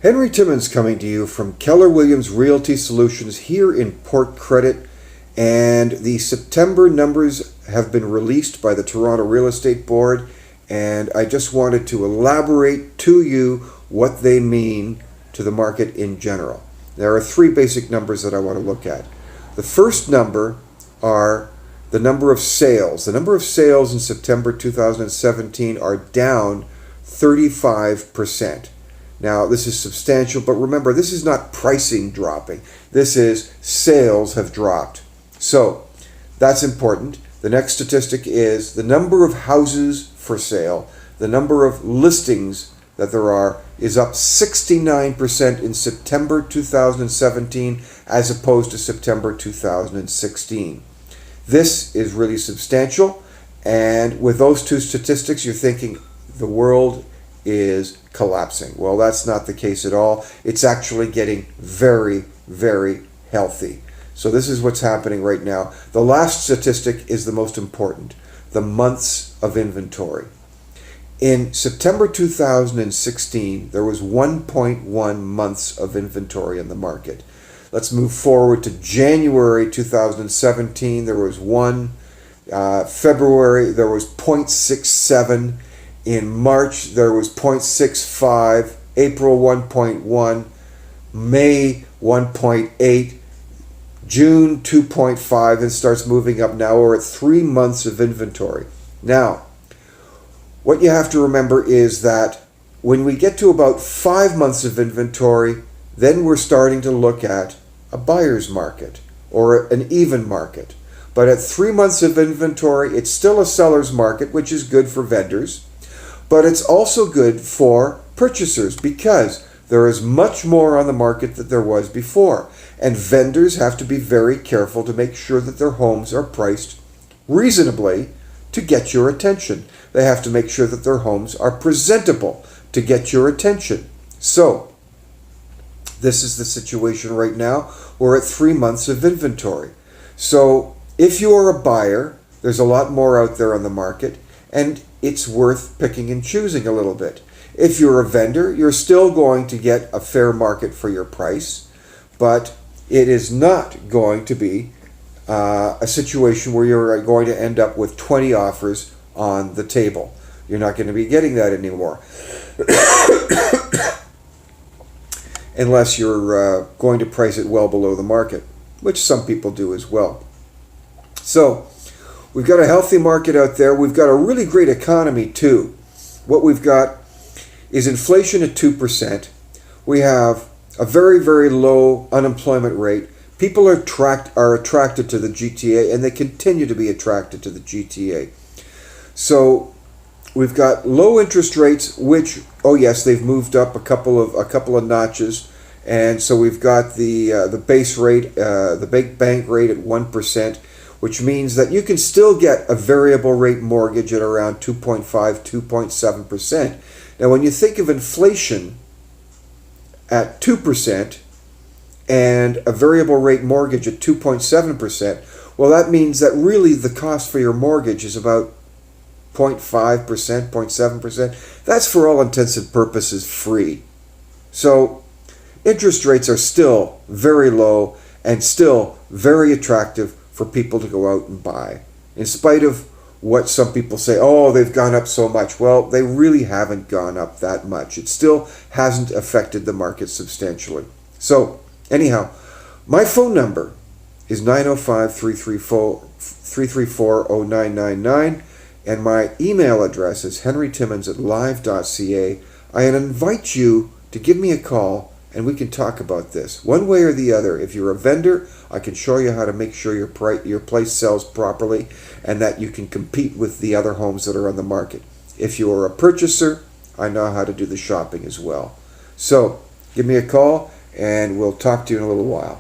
Henry Timmins coming to you from Keller Williams Realty Solutions here in Port Credit, and the September numbers have been released by the Toronto Real Estate Board, and I just wanted to elaborate to you what they mean to the market in general. There are three basic numbers that I want to look at. The first number are the number of sales. The number of sales in September 2017 are down 35%. Now, this is substantial, but remember, this is not pricing dropping. This is sales have dropped. So, that's important. The next statistic is the number of houses for sale. The number of listings that there are is up 69% in September 2017 as opposed to September 2016. This is really substantial, and with those two statistics, you're thinking the world is collapsing. Well, that's not the case at all. It's actually getting very, very healthy. So this is what's happening right now. The last statistic is the most important, the months of inventory. In September 2016, there was 1.1 months of inventory in the market. Let's move forward to January 2017. There was one. February, there was 0.67. In March, there was 0.65. April, 1.1. May, 1.8. June, 2.5, and starts moving up. Now we're at 3 months of inventory. Now, what you have to remember is that when we get to about 5 months of inventory, then we're starting to look at a buyer's market or an even market. But at 3 months of inventory, it's still a seller's market, which is good for vendors, but it's also good for purchasers because there is much more on the market than there was before. And vendors have to be very careful to make sure that their homes are priced reasonably to get your attention. They have to make sure that their homes are presentable to get your attention. So, this is the situation right now. We're at 3 months of inventory. So, if you are a buyer, there's a lot more out there on the market, and it's worth picking and choosing a little bit. If you're a vendor, you're still going to get a fair market for your price, but it is not going to be a situation where you're going to end up with 20 offers on the table. You're not going to be getting that anymore. Unless you're going to price it well below the market, which some people do as well. So, we've got a healthy market out there. We've got a really great economy too. What we've got is inflation at 2%. We have a very, very low unemployment rate. People are attracted to the GTA, and they continue to be attracted to the GTA. So we've got low interest rates, which, oh yes, they've moved up a couple of notches, and so we've got the base rate, the big bank rate at 1%, which means that you can still get a variable rate mortgage at around 2.5, 2.7%. Now, when you think of inflation at 2% and a variable rate mortgage at 2.7%, well, that means that really the cost for your mortgage is about 0.5%, 0.7%. That's for all intents and purposes free. So interest rates are still very low and still very attractive for people to go out and buy. In spite of what some people say, oh, they've gone up so much. Well, they really haven't gone up that much. It still hasn't affected the market substantially. So, anyhow, my phone number is 905-334-0999, and my email address is henrytimmins@live.ca. I invite you to give me a call, and we can talk about this. One way or the other, if you're a vendor, I can show you how to make sure your place sells properly and that you can compete with the other homes that are on the market. If you are a purchaser, I know how to do the shopping as well. So, give me a call, and we'll talk to you in a little while.